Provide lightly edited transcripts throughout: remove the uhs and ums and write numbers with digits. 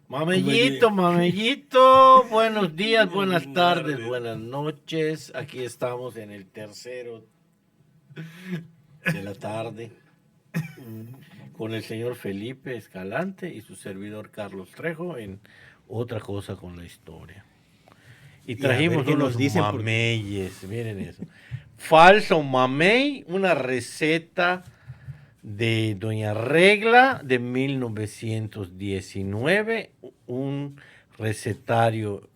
Mamellito, mamellito, buenos días, buenas tardes, buenas noches. Aquí estamos en el tercero de la tarde con el señor Felipe Escalante y su servidor Carlos Trejo en Otra Cosa con la Historia. Y Y a ver trajimos qué nos unos dicen mameyes, miren eso. Falso mamey, una receta de Doña Regla de 1919, un recetario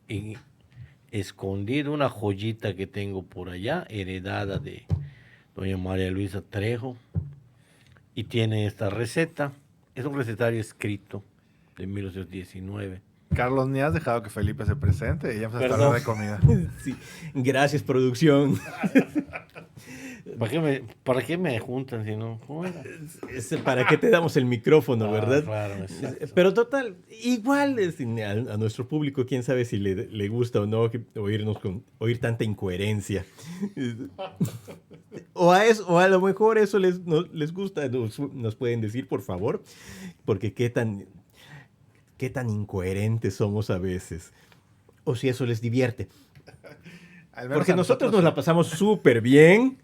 escondido, una joyita que tengo por allá, heredada de Doña María Luisa Trejo, y tiene esta receta. Es un recetario escrito de 1919. Carlos, ni has dejado que Felipe se presente y ya empezaste a Perdón. hablar de comida. Sí, gracias, producción. ¿Para qué me juntan si no? ¿Cómo era? ¿Para qué te damos el micrófono, verdad? Claro, exacto. Pero total, igual a nuestro público, quién sabe si le gusta o no oír tanta incoherencia. O a lo mejor eso les gusta, nos pueden decir, por favor, porque qué tan incoherentes somos a veces. O si eso les divierte. Porque nosotros nos la pasamos súper bien.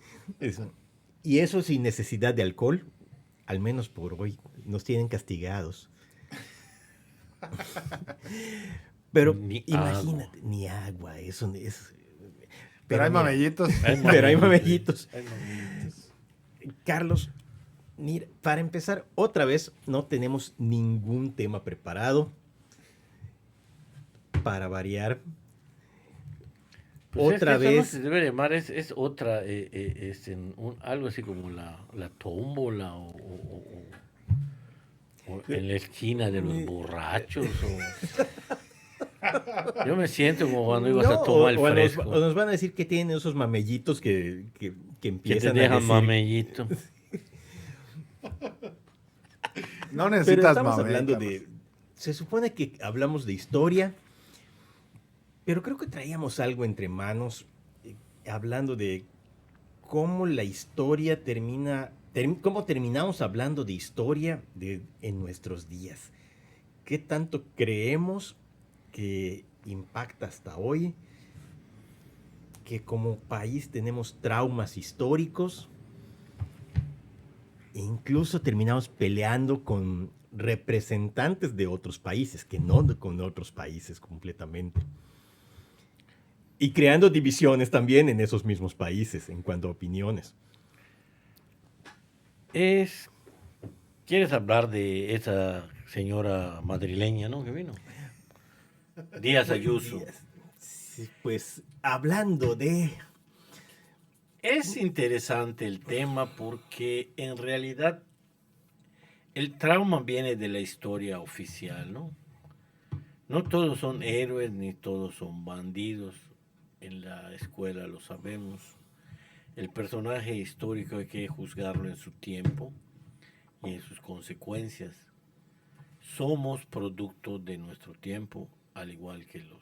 Y eso sin necesidad de alcohol. Al menos por hoy. Nos tienen castigados. Pero imagínate, ni agua. Eso es. Pero hay mira, mamellitos. Pero hay mamellitos. Hay mamellitos. Carlos, mira, para empezar, otra vez no tenemos ningún tema preparado. Para variar. Pues Otra es que eso no vez. se debe llamar, es otra, algo así como la tómbola o en la esquina de los borrachos. Yo me siento como cuando ibas a tomar el fresco. O nos van a decir que tienen esos mamellitos que Que empiezan te a dejan decir. mamellito. No Pero necesitas estamos mamey, hablando Carlos. se supone que hablamos de historia, pero creo que traíamos algo entre manos, hablando de cómo la historia cómo terminamos hablando de historia en nuestros días. ¿Qué tanto creemos que impacta hasta hoy? Que como país tenemos traumas históricos. E incluso terminamos peleando con representantes de otros países, que no con otros países completamente. Y creando divisiones también en esos mismos países en cuanto a opiniones. ¿Quieres hablar de esa señora madrileña, no? Que vino. Díaz Ayuso. Sí, pues hablando de... Es interesante el tema porque en realidad el trauma viene de la historia oficial, ¿no? No todos son héroes ni todos son bandidos. En la escuela lo sabemos. El personaje histórico hay que juzgarlo en su tiempo y en sus consecuencias. Somos producto de nuestro tiempo, al igual que los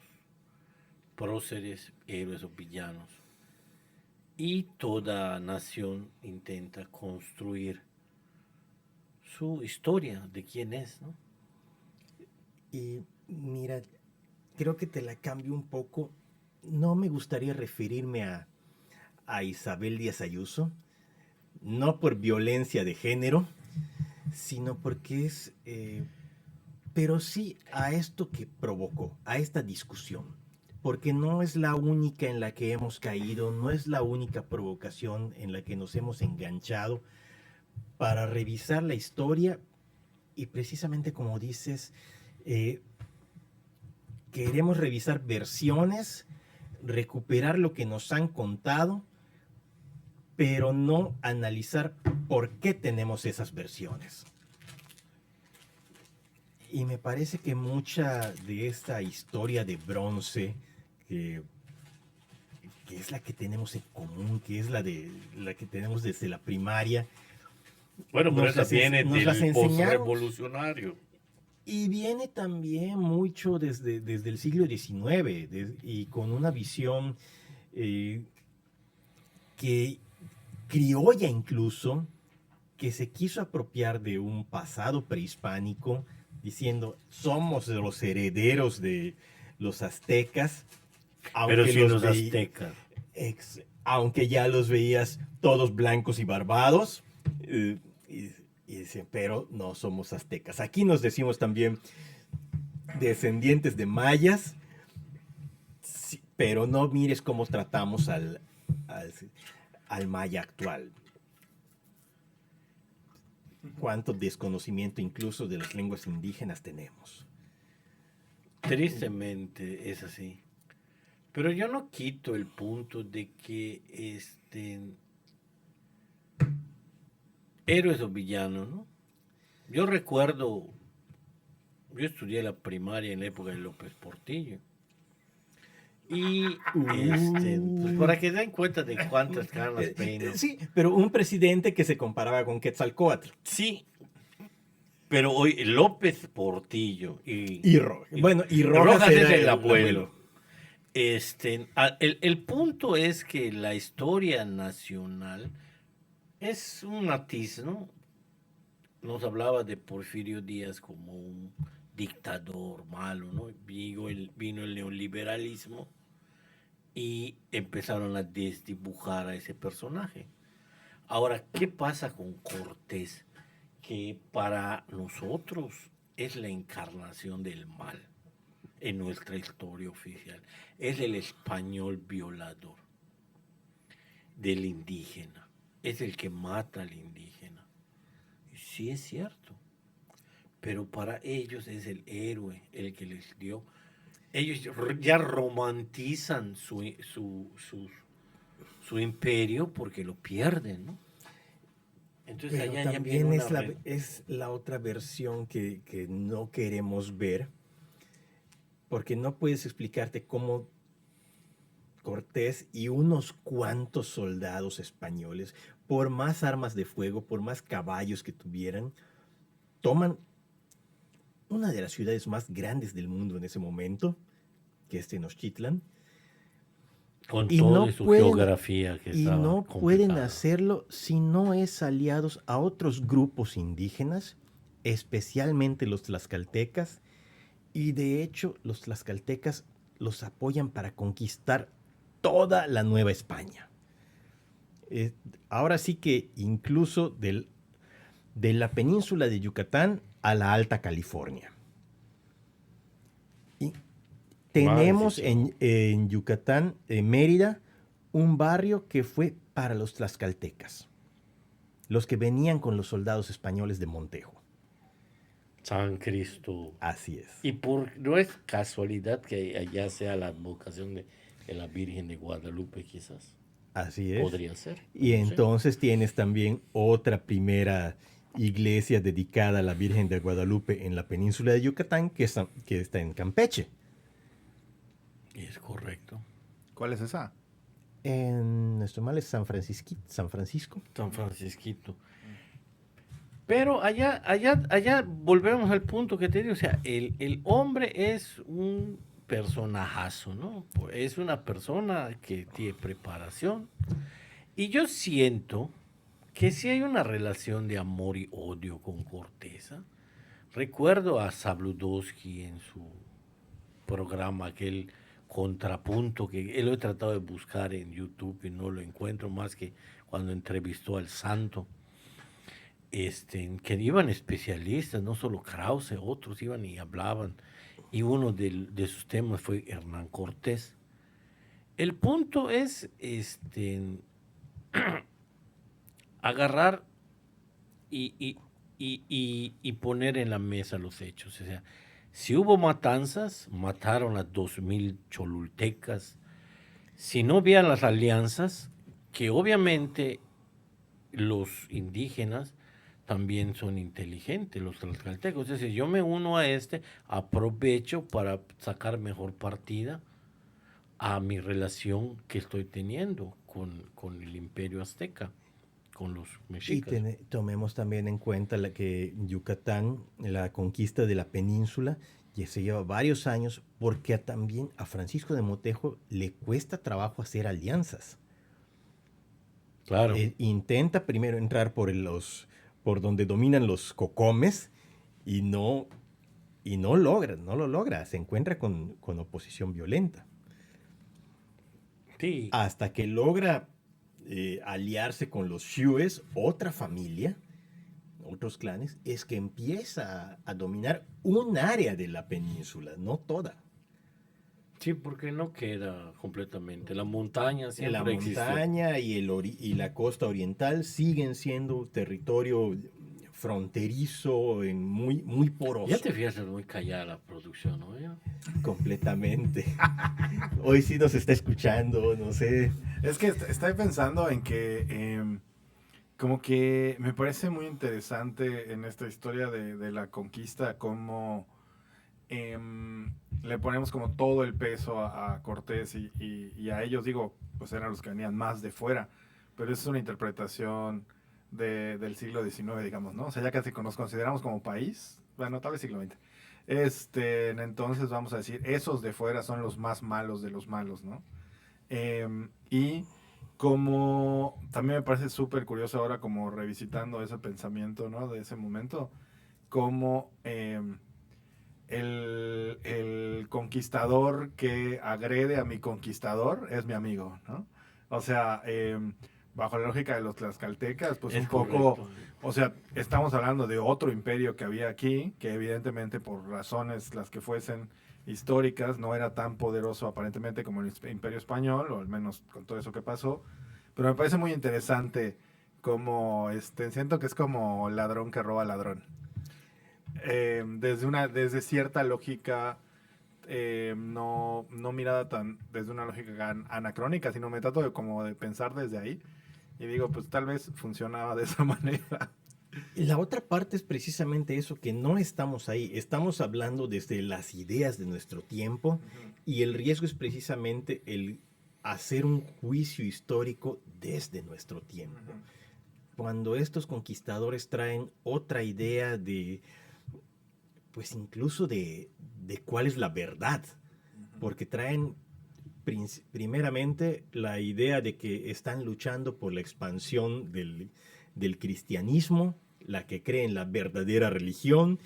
próceres, héroes o villanos. Y toda nación intenta construir su historia de quién es, ¿no? Y mira, creo que te la cambio un poco. No me gustaría referirme a Isabel Díaz Ayuso, no por violencia de género, sino porque pero sí a esto que provocó, a esta discusión. Porque no es la única en la que hemos caído, no es la única provocación en la que nos hemos enganchado para revisar la historia y precisamente como dices, queremos revisar versiones, recuperar lo que nos han contado, pero no analizar por qué tenemos esas versiones. Y me parece que mucha de esta historia de bronce, que es la que tenemos en común, que es la que tenemos desde la primaria. Bueno, pero esa viene del post-revolucionario. Y viene también mucho desde el siglo XIX, y con una visión que criolla incluso, que se quiso apropiar de un pasado prehispánico, diciendo, somos los herederos de los aztecas, Pero si los veí- aztecas. aunque ya los veías todos blancos y barbados, y, y dicen, pero no somos aztecas. Aquí nos decimos también descendientes de mayas, sí, pero no mires cómo tratamos al maya actual. Cuánto desconocimiento incluso de las lenguas indígenas tenemos. Tristemente es así. Pero yo no quito el punto de que héroes o villanos, ¿no? Yo recuerdo, yo estudié la primaria en la época de López Portillo. Y pues para que den cuenta de cuántas canas peino. Sí, pero un presidente que se comparaba con Quetzalcóatl. Sí, pero hoy López Portillo Y Rojas Rojas es era el abuelo. El punto es que la historia nacional es un matiz, ¿no? Nos hablaba de Porfirio Díaz como un dictador malo, ¿no? Vino el neoliberalismo y empezaron a desdibujar a ese personaje. Ahora, ¿qué pasa con Cortés? Que para nosotros es la encarnación del mal en nuestra historia oficial. Es el español violador del indígena. Es el que mata al indígena. Y sí es cierto. Pero para ellos es el héroe el que les dio. Ellos ya romantizan su imperio porque lo pierden, ¿no? Entonces Pero allá ya también viene es la otra versión que no queremos ver, porque no puedes explicarte cómo Cortés y unos cuantos soldados españoles, por más armas de fuego, por más caballos que tuvieran, toman una de las ciudades más grandes del mundo en ese momento, que es Tenochtitlan, con y toda no su pueden, geografía que y estaba no pueden complicada. hacerlo si no es aliados a otros grupos indígenas, especialmente los tlaxcaltecas, y de hecho los tlaxcaltecas los apoyan para conquistar toda la Nueva España. Ahora sí que incluso de la península de Yucatán a la Alta California. Y tenemos en Yucatán, en Mérida, un barrio que fue para los tlaxcaltecas, los que venían con los soldados españoles de Montejo. San Cristo. Así es. Y no es casualidad que allá sea la advocación de la Virgen de Guadalupe, quizás. Así es. Podría ser. Y entonces tienes también otra primera iglesia dedicada a la Virgen de Guadalupe en la península de Yucatán, que está en Campeche. Es correcto. ¿Cuál es esa? En nuestro mal es San Francisco. San Francisquito. Pero allá volvemos al punto que te digo, o sea, el hombre es un personajazo, ¿no? Es una persona que tiene preparación. Y yo siento que sí hay una relación de amor y odio con Cortés. Recuerdo a Zabludowski en su programa, aquel contrapunto que él lo he tratado de buscar en YouTube y no lo encuentro más que cuando entrevistó al santo. Que iban especialistas, no solo Krause, otros iban y hablaban. Y uno de sus temas fue Hernán Cortés. El punto es agarrar y poner en la mesa los hechos. O sea, si hubo matanzas, mataron a 2000 cholultecas. Si no había las alianzas, que obviamente los indígenas también son inteligentes, los tlaxcaltecas. Es decir, yo me uno a aprovecho para sacar mejor partida a mi relación que estoy teniendo con el imperio azteca, con los mexicas. Y tomemos también en cuenta que Yucatán, la conquista de la península, ya se lleva varios años porque también a Francisco de Montejo le cuesta trabajo hacer alianzas. Claro. Intenta primero entrar por donde dominan los cocomes y no y no lo logra, se encuentra con oposición violenta. Sí. Hasta que logra aliarse con los Shues, otra familia, otros clanes, es que empieza a dominar un área de la península, no toda. Sí, porque no queda completamente. La montaña siempre La existió. montaña y la costa oriental siguen siendo territorio fronterizo, muy, muy poroso. Ya te fijas, muy callada la producción, ¿no? Ya. Completamente. Hoy sí nos está escuchando, no sé. Es que estoy pensando en que como que me parece muy interesante en esta historia de la conquista cómo le ponemos como todo el peso a Cortés y a ellos, digo, pues eran los que venían más de fuera, pero esa es una interpretación del siglo XIX, digamos, ¿no? O sea, ya casi nos consideramos como país, bueno, tal vez siglo XX. Entonces vamos a decir, esos de fuera son los más malos de los malos, ¿no? Y como también me parece súper curioso ahora como revisitando ese pensamiento, ¿no? De ese momento, como el conquistador que agrede a mi conquistador es mi amigo, ¿no? O sea, bajo la lógica de los tlaxcaltecas, pues Es un poco, correcto. o sea, estamos hablando de otro imperio que había aquí, que evidentemente por razones las que fuesen históricas no era tan poderoso aparentemente como el imperio español, o al menos con todo eso que pasó, pero me parece muy interesante como, siento que es como ladrón que roba ladrón. Desde cierta lógica no mirada tan desde una lógica anacrónica, sino me trato de pensar desde ahí y digo, pues tal vez funcionaba de esa manera. La otra parte es precisamente eso, que no estamos ahí, estamos hablando desde las ideas de nuestro tiempo y el riesgo es precisamente el hacer un juicio histórico desde nuestro tiempo. Cuando estos conquistadores traen otra idea de, pues incluso de cuál es la verdad, porque traen primeramente la idea de que están luchando por la expansión del cristianismo, la que cree en la verdadera religión,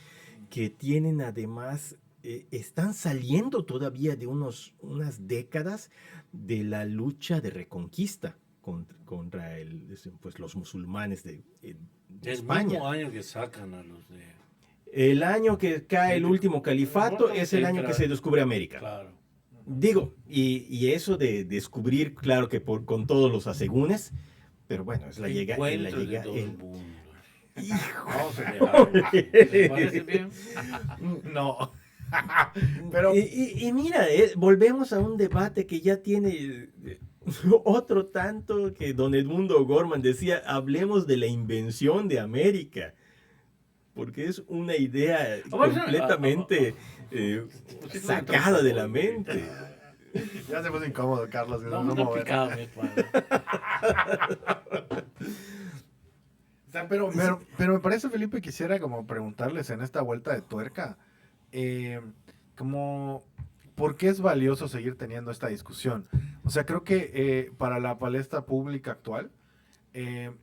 que tienen además, están saliendo todavía de unas décadas de la lucha de reconquista contra pues, los musulmanes de El España. mismo año que sacan a los de... El año que cae el último califato Bueno, es el año que se descubre América. Claro. Digo, y eso de descubrir, claro que con todos los asegúnes, pero bueno, es la llegada. Encuentros de todo el mundo. Hijo. Vamos a dejarlo. ¿Les parece bien? No. Pero Y mira, volvemos a un debate que ya tiene otro tanto que don Edmundo O'Gorman decía, hablemos de la invención de América. Porque es una idea completamente sacada de la mente. ya se puso incómodo, Carlos. No, no picaba mi espalda. O sea, pero me parece, Felipe, quisiera como preguntarles en esta vuelta de tuerca, como, ¿por qué es valioso seguir teniendo esta discusión? O sea, creo que para la palestra pública actual,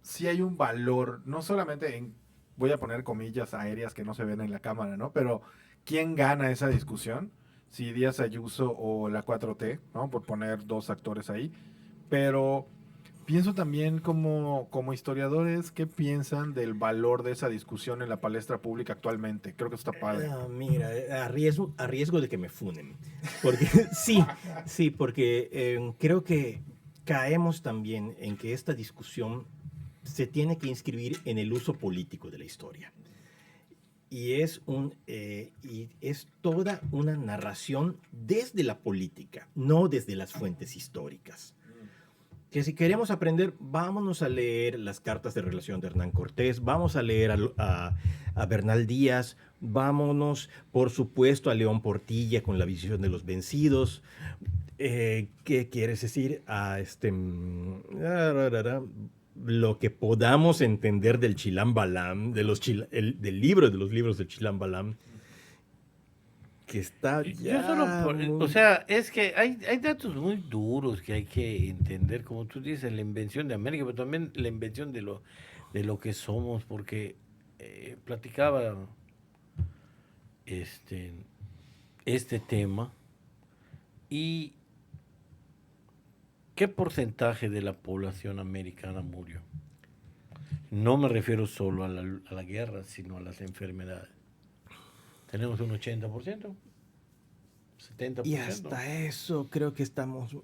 sí hay un valor, no solamente en, voy a poner comillas aéreas que no se ven en la cámara, ¿no? Pero, ¿quién gana esa discusión? Si Díaz Ayuso o la 4T, ¿no? Por poner dos actores ahí. Pero pienso también como historiadores, ¿qué piensan del valor de esa discusión en la palestra pública actualmente? Creo que está padre. Mira, a riesgo de que me funen. Porque sí, porque creo que caemos también en que esta discusión se tiene que inscribir en el uso político de la historia. Y es toda una narración desde la política, no desde las fuentes históricas. Que si queremos aprender, vámonos a leer las cartas de relación de Hernán Cortés, vamos a leer a Bernal Díaz, vámonos, por supuesto, a León Portilla con la visión de los vencidos. ¿Qué quieres decir? Lo que podamos entender del Chilam Balam, del libro de los libros del Chilam Balam, que está ya... O sea, es que hay datos muy duros que hay que entender, como tú dices, la invención de América, pero también la invención de lo que somos, porque platicaba este tema y qué porcentaje de la población americana murió. No me refiero solo a la guerra, sino a las enfermedades. Tenemos un 80%, 70%. Y hasta eso creo que estamos...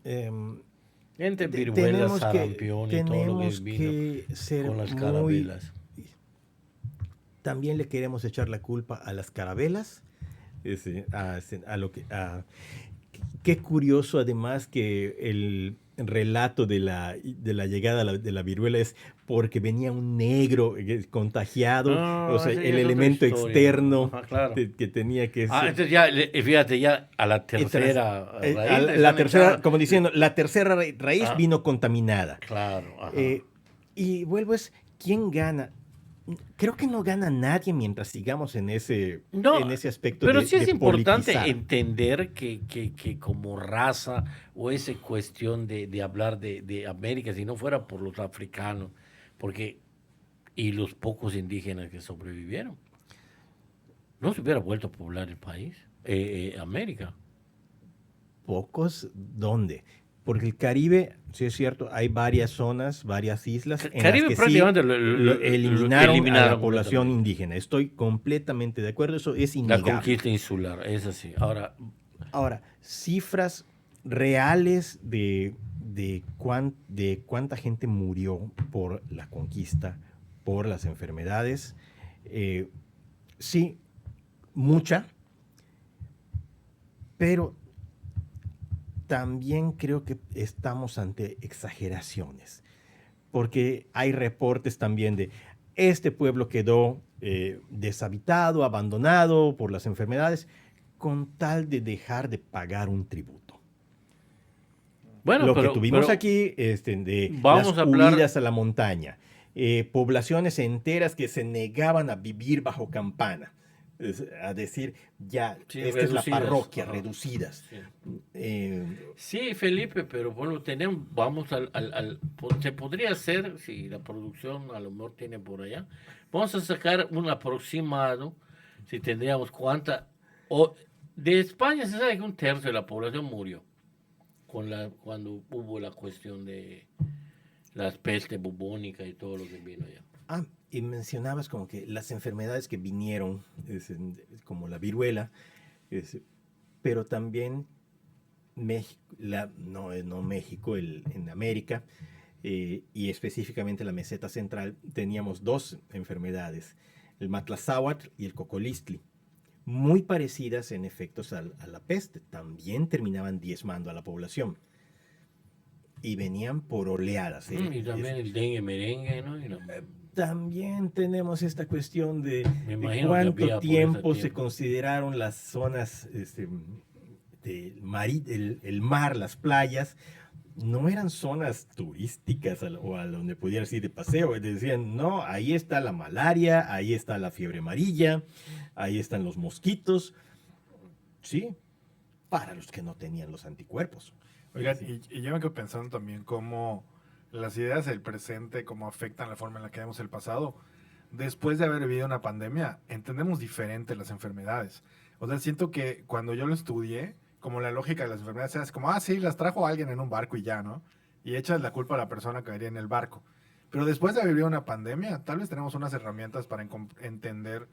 Entre viruela, tenemos sarampión y todo lo que tenemos vino que ser con las muy... carabelas. También le queremos echar la culpa a las carabelas. Qué curioso además que el relato de la llegada de la viruela es porque venía un negro contagiado, o sea, esa ya el es otra elemento historia. externo Ajá, claro. que tenía que ser. Entonces ya, fíjate, ya a la tercera raíz. La tercera, echando- como diciendo, la tercera raíz Ah. vino contaminada. Claro, ajá. Y vuelvo ¿quién gana? Creo que no gana nadie mientras sigamos en ese aspecto pero de sí es de importante politizar. entender que como raza o esa cuestión de hablar de América, si no fuera por los africanos, porque y los pocos indígenas que sobrevivieron, no se hubiera vuelto a poblar el país, América. Pocos, ¿dónde? Porque el Caribe, sí es cierto, hay varias zonas, varias islas en Caribe las que prácticamente sí lo eliminaron a la eliminaron población completamente. indígena. Estoy completamente de acuerdo, eso es La innegable. conquista insular, es así. Ahora, cifras reales de cuánta gente murió por la conquista, por las enfermedades, sí, mucha, pero también creo que estamos ante exageraciones, porque hay reportes también de este pueblo quedó deshabitado, abandonado por las enfermedades, con tal de dejar de pagar un tributo. Bueno, Lo que pero tuvimos aquí de vamos las a hablar. huidas a la montaña, poblaciones enteras que se negaban a vivir bajo campana, a decir, ya, Sí, esta es la reducidas. parroquia, Ajá. reducidas. Sí. Eh, Sí, Felipe, pero bueno, vamos se podría hacer, si la producción a lo mejor tiene por allá, vamos a sacar un aproximado, si tendríamos de España se sabe que un tercio de la población murió cuando hubo la cuestión de las peste bubónica y todo lo que vino allá. y mencionabas como que las enfermedades que vinieron, como la viruela, pero también México, no México, en América, y específicamente la meseta central, teníamos dos enfermedades, el Matlazáhuatl y el Cocolistli, muy parecidas en efectos a la peste, también terminaban diezmando a la población. Y venían por oleadas. Y también el dengue merengue, ¿no? También tenemos esta cuestión de cuánto cuánto tiempo se consideraron las zonas el mar, las playas, no eran zonas turísticas o a donde pudieras ir de paseo. Decían, no, ahí está la malaria, ahí está la fiebre amarilla, ahí están los mosquitos. Sí, para los que no tenían los anticuerpos. Oigan, y yo me quedo pensando también cómo las ideas del presente, cómo afectan la forma en la que vemos el pasado. Después de haber vivido una pandemia, entendemos diferente las enfermedades. O sea, siento que cuando yo lo estudié, como la lógica de las enfermedades es como, sí, las trajo alguien en un barco y ya, ¿no? Y echas la culpa a la persona que iría en el barco. Pero después de haber vivido una pandemia, tal vez tenemos unas herramientas para entender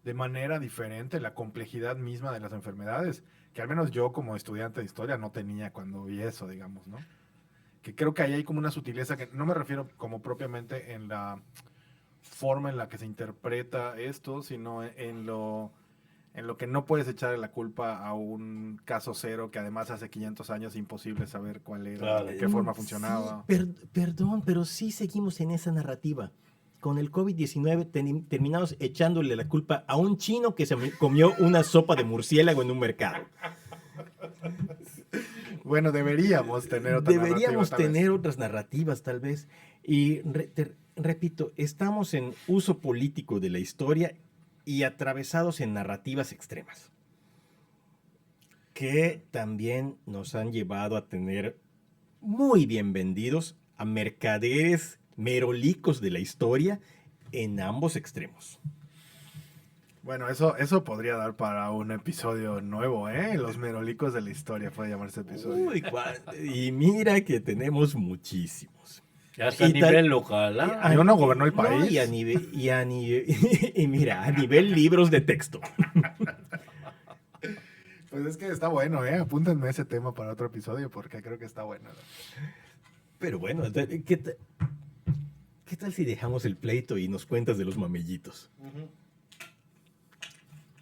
de manera diferente la complejidad misma de las enfermedades, que al menos yo como estudiante de historia no tenía cuando vi eso, digamos, ¿no? Que creo que ahí hay como una sutileza que no me refiero como propiamente en la forma en la que se interpreta esto, sino en lo que no puedes echarle la culpa a un caso cero que además hace 500 años imposible saber cuál era, Claro. de qué forma funcionaba. Sí, perdón, pero sí seguimos en esa narrativa. Con el COVID-19 terminamos echándole la culpa a un chino que se comió una sopa de murciélago en un mercado. Bueno, deberíamos tener otra Deberíamos narrativa, tal tener vez. otras narrativas, tal vez. Y repito, estamos en uso político de la historia y atravesados en narrativas extremas, que también nos han llevado a tener muy bien vendidos a mercaderes merolicos de la historia en ambos extremos. Bueno, eso podría dar para un episodio nuevo, ¿eh? Los merolicos de la historia puede llamarse episodio. Uy, y mira que tenemos muchísimos. Hasta a Y tal- nivel local, ¿ah? ¿Y uno gobernó el No, país? y mira, a nivel libros de texto. Pues es que está bueno, ¿eh? Apúntenme ese tema para otro episodio porque creo que está bueno. Pero bueno, ¿qué tal si dejamos el pleito y nos cuentas de los mamellitos?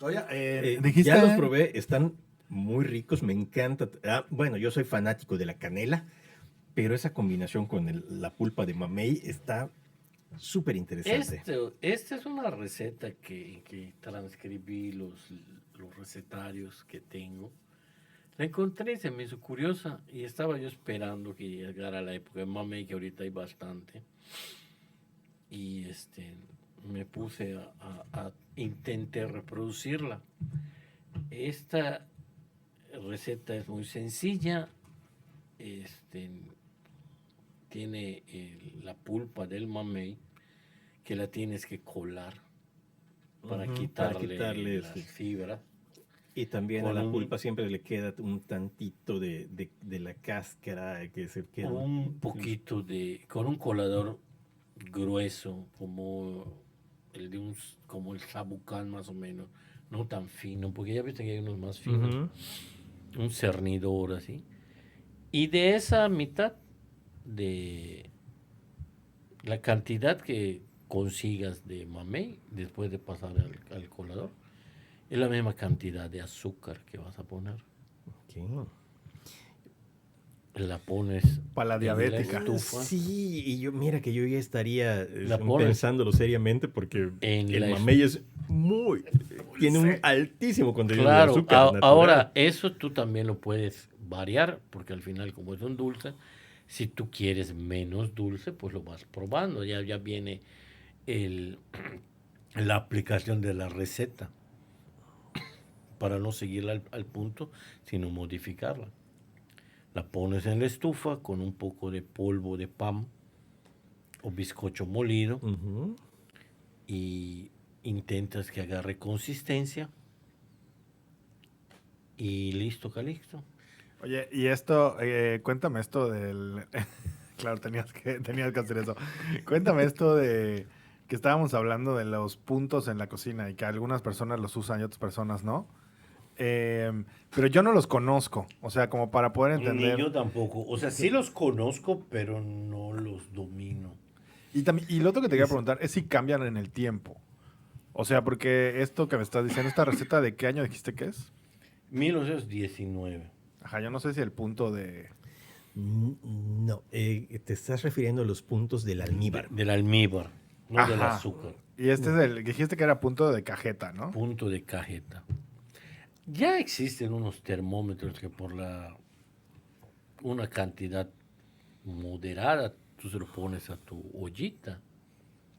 Oye, dijiste... Ya los probé, están muy ricos, me encanta. Bueno, yo soy fanático de la canela, pero esa combinación con la pulpa de mamey está súper interesante. Esta es una receta que transcribí los recetarios que tengo. La encontré, se me hizo curiosa y estaba yo esperando que llegara la época de mamey, que ahorita hay bastante. Y me puse intenté reproducirla. Esta receta es muy sencilla. Tiene la pulpa del mamey que la tienes que colar para Ujú, quitarle las sí. fibras. Y también a Con la un- pulpa siempre le queda un tantito de la cáscara que se queda. Un poquito con un colador grueso como como el sabucán más o menos, no tan fino, porque ya viste que hay unos más finos, Ujú. un cernidor así. Y de esa mitad de la cantidad que consigas de mamey después de pasar al colador, es la misma cantidad de azúcar que vas a poner. Ok. La pones Para la en diabética. estufa. Sí, y mira que yo ya estaría La pones pensándolo seriamente porque en el la mamey es tiene un altísimo contenido de Claro, azúcar natural. ahora eso tú también lo puedes variar, porque al final como es un dulce, si tú quieres menos dulce, pues lo vas probando. Ya viene el, la aplicación de la receta para no seguirla al punto, sino modificarla. La pones en la estufa con un poco de polvo de pan o bizcocho molido Ujú. y intentas que agarre consistencia y listo, Calixto. Oye, y esto, cuéntame esto del... Claro, tenías que hacer eso. Cuéntame esto de que estábamos hablando de los puntos en la cocina y que algunas personas los usan y otras personas no. Pero yo no los conozco, o sea, como para poder entender. Ni yo tampoco. O sea, sí los conozco, pero no los domino. Y lo otro que te quería preguntar es si cambian en el tiempo. O sea, porque esto que me estás diciendo, esta receta, ¿de qué año dijiste que es? 1919. Ajá, yo no sé si el punto de... No, te estás refiriendo a los puntos del almíbar. Del almíbar, no del Ajá. azúcar. Y este es el... Dijiste que era punto de cajeta, ¿no? Punto de cajeta. Ya existen unos termómetros que por una cantidad moderada tú se lo pones a tu ollita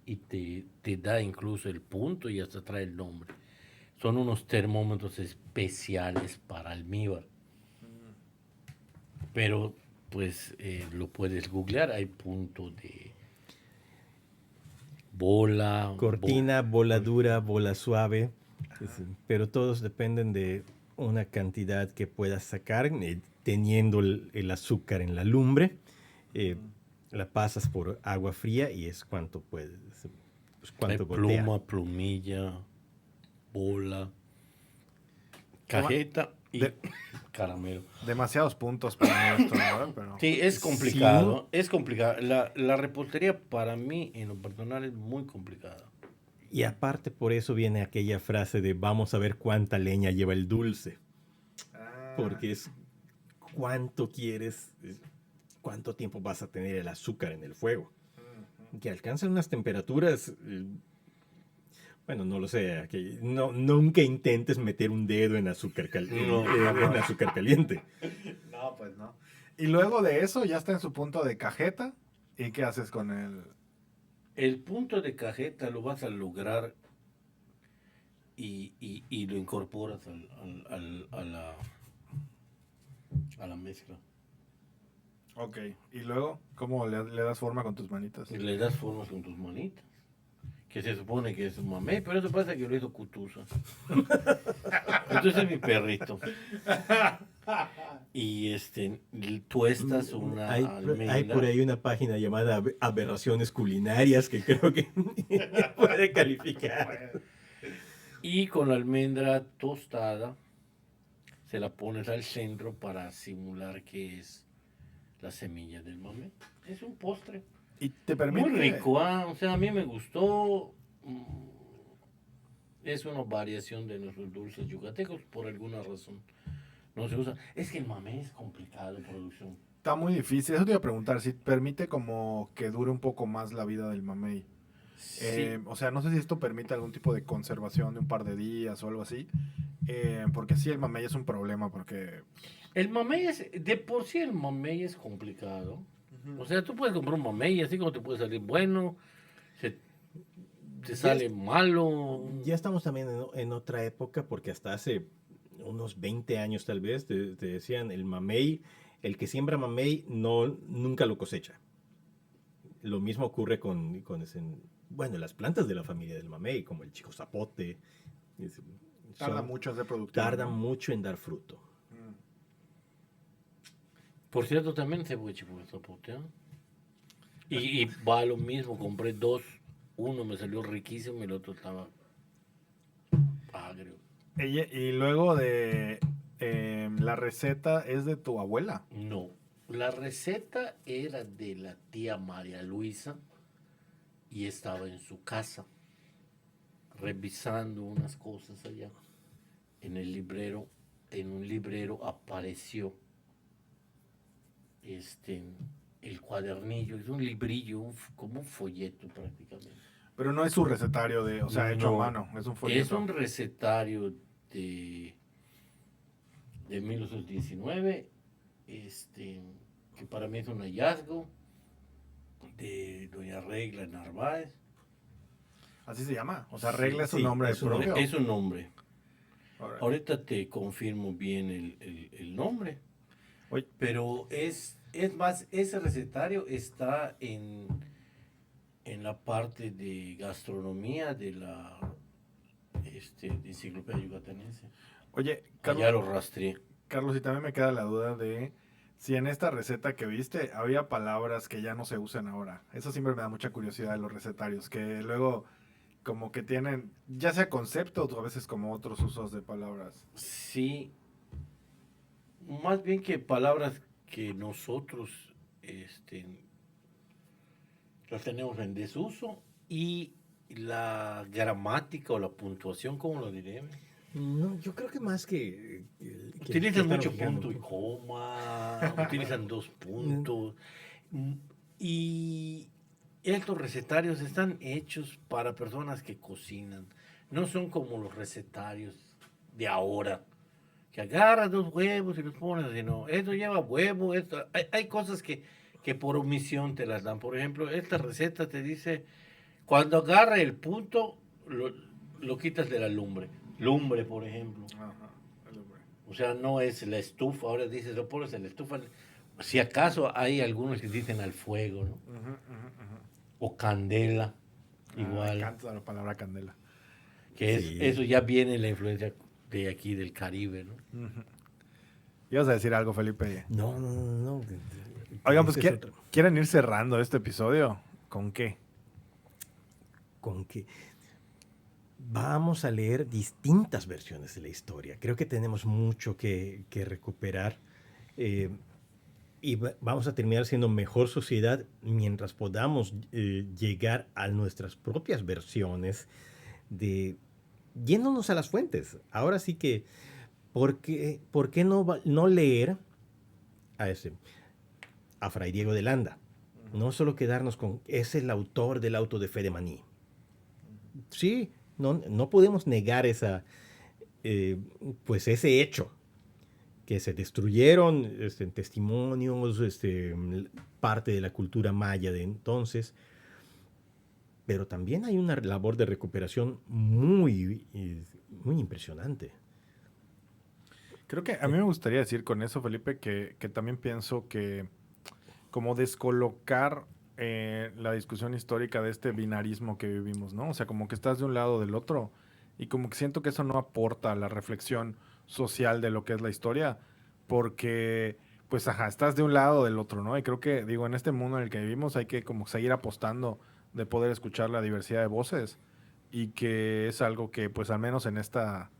y te da incluso el punto y hasta trae el nombre. Son unos termómetros especiales para almíbar. Pero pues lo puedes googlear, hay punto de bola, Cortina, bola dura, bola suave, pero todos dependen de una cantidad que puedas sacar teniendo el azúcar en la lumbre. La pasas por agua fría y es cuanto puedes, pues hay cuánto gotea. pluma, plumilla, bola, cajeta y De- caramelo. Demasiados puntos para mí esto, ¿verdad? Pero... Sí, es complicado, es complicado. La repostería para mí en lo personal es muy complicada. Y aparte por eso viene aquella frase de vamos a ver cuánta leña lleva el dulce. Porque es cuánto quieres, cuánto tiempo vas a tener el azúcar en el fuego. Que alcanzan unas temperaturas, bueno, no lo sé, nunca intentes meter un dedo en azúcar, en azúcar caliente. No, pues no. Y luego de eso ya está en su punto de cajeta. ¿Y qué haces con el...? El punto de cajeta lo vas a lograr y lo incorporas a la mezcla. Ok. ¿Y luego cómo le das forma con tus manitas? Y le das formas con tus manitas. que se supone que es un mamey, pero eso pasa que lo hizo Cutusa. Cutusa es mi perrito. Y tuestas una Hay almendra. por ahí una página llamada Aberraciones Culinarias que creo que puede calificar. Y con la almendra tostada se la pones al centro para simular que es la semilla del mamey. Es un postre. Y te permite... Muy rico, o sea, a mí me gustó. Es una variación de nuestros dulces yucatecos, por alguna razón. No se usa. Es que el mamey es complicado, producción. Está muy difícil. Eso te iba a preguntar, si permite como que dure un poco más la vida del mamey. Sí. O sea, no sé si esto permite algún tipo de conservación de un par de días o algo así. Porque sí, el mamey es un problema porque... El mamey de por sí el mamey es complicado. O sea, tú puedes comprar un mamey así como te puede salir bueno, te sale malo. Ya estamos también en otra época, porque hasta hace unos 20 años tal vez te decían el mamey, el que siembra mamey nunca lo cosecha. Lo mismo ocurre con las plantas de la familia del mamey, como el chico zapote. Tarda mucho en ser productivo. Tardan ¿no? mucho en dar fruto. Por cierto, también se puede chico zapote, ¿eh? Y va lo mismo, compré dos. Uno me salió riquísimo y el otro estaba agrio. Y luego de la receta es de tu abuela. No, la receta era de la tía María Luisa y estaba en su casa revisando unas cosas allá. En un librero apareció el cuadernillo, es un librillo, como un folleto prácticamente. Pero no es su recetario o sea, hecho a mano, es un folleto. Es un recetario de 1919, que para mí es un hallazgo, de doña Regla Narváez. Así se llama, o sea, Regla es un sí, nombre es un propio. Es un nombre. Ahora, Ahorita te confirmo bien el nombre. Oye. Pero es más, ese recetario está en la parte de gastronomía de la de enciclopedia yucatanense. Oye, Allá lo rastreé. Carlos, y también me queda la duda de si en esta receta que viste había palabras que ya no se usan ahora. Eso siempre me da mucha curiosidad de los recetarios, que luego como que tienen, ya sea conceptos o a veces como otros usos de palabras. Sí, más bien que palabras que nosotros las tenemos en desuso y la gramática o la puntuación, ¿cómo lo diré? No, yo creo que más que Utilizan mucho fijando. punto y coma, utilizan dos puntos. Y estos recetarios están hechos para personas que cocinan. No son como los recetarios de ahora, que agarras dos huevos y los pones, sino esto lleva huevo, hay cosas que por omisión te las dan. Por ejemplo, esta receta te dice, cuando agarra el punto, lo quitas de la lumbre. Lumbre, por ejemplo. Ajá, el hombre. O sea, no es la estufa, ahora dices, lo pones en la estufa. Si acaso hay algunos que dicen al fuego, ¿no? O candela, igual. Me encanta la palabra candela. Que Sí. eso ya viene la influencia de aquí del Caribe, ¿no? ¿Ibas a decir algo, Felipe? No. Oigan, pues, Ese es otro. ¿quieren ir cerrando este episodio? ¿Con qué? Con que vamos a leer distintas versiones de la historia. Creo que tenemos mucho que recuperar y vamos a terminar siendo mejor sociedad mientras podamos llegar a nuestras propias versiones yéndonos a las fuentes. Ahora sí que, ¿por qué no leer a Fray Diego de Landa? No solo quedarnos con, es el autor del auto de fe de Maní. Sí, no podemos negar ese hecho, que se destruyeron testimonios, parte de la cultura maya de entonces, pero también hay una labor de recuperación muy impresionante. Creo que a mí me gustaría decir con eso, Felipe, que también pienso que como descolocar la discusión histórica de este binarismo que vivimos, ¿no? O sea, como que estás de un lado o del otro y como que siento que eso no aporta a la reflexión social de lo que es la historia, porque, pues, ajá, estás de un lado o del otro, ¿no? Y creo que, digo, en este mundo en el que vivimos hay que como seguir apostando de poder escuchar la diversidad de voces y que es algo que, pues, al menos en esta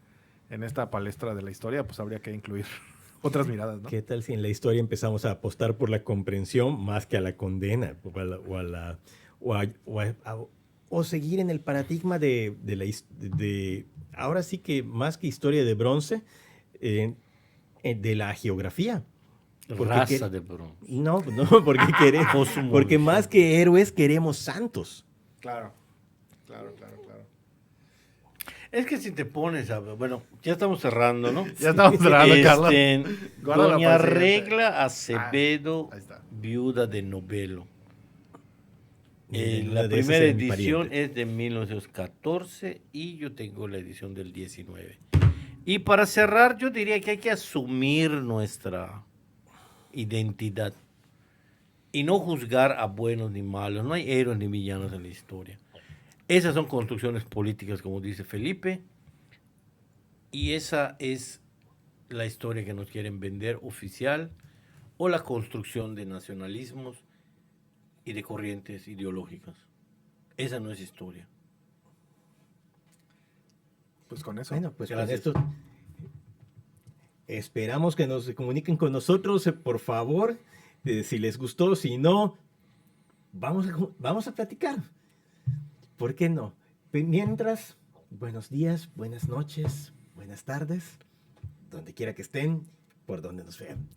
palestra de la historia, pues habría que incluir otras miradas, ¿no? ¿Qué tal si en la historia empezamos a apostar por la comprensión más que a la condena? O seguir en el paradigma ahora sí que más que historia de bronce, de la geografía. Raza de bronce. No, porque más que héroes queremos santos. Claro. Es que si te pones a... Bueno, ya estamos cerrando, ¿no? Ya estamos cerrando, Carlos. Guárdala Doña para el siguiente. Regla Acevedo, ahí está. viuda de Novelo. Una La de esas primera era mi edición pariente. es de 1914 y yo tengo la edición del 19. Y para cerrar, yo diría que hay que asumir nuestra identidad y no juzgar a buenos ni malos. No hay héroes ni villanos en la historia. Esas son construcciones políticas, como dice Felipe, y esa es la historia que nos quieren vender oficial o la construcción de nacionalismos y de corrientes ideológicas. Esa no es historia. Pues con eso. Bueno, pues Gracias. con esto esperamos que nos comuniquen con nosotros, por favor, si les gustó, si no, vamos a platicar. ¿Por qué no? Mientras, buenos días, buenas noches, buenas tardes, donde quiera que estén, por donde nos vean.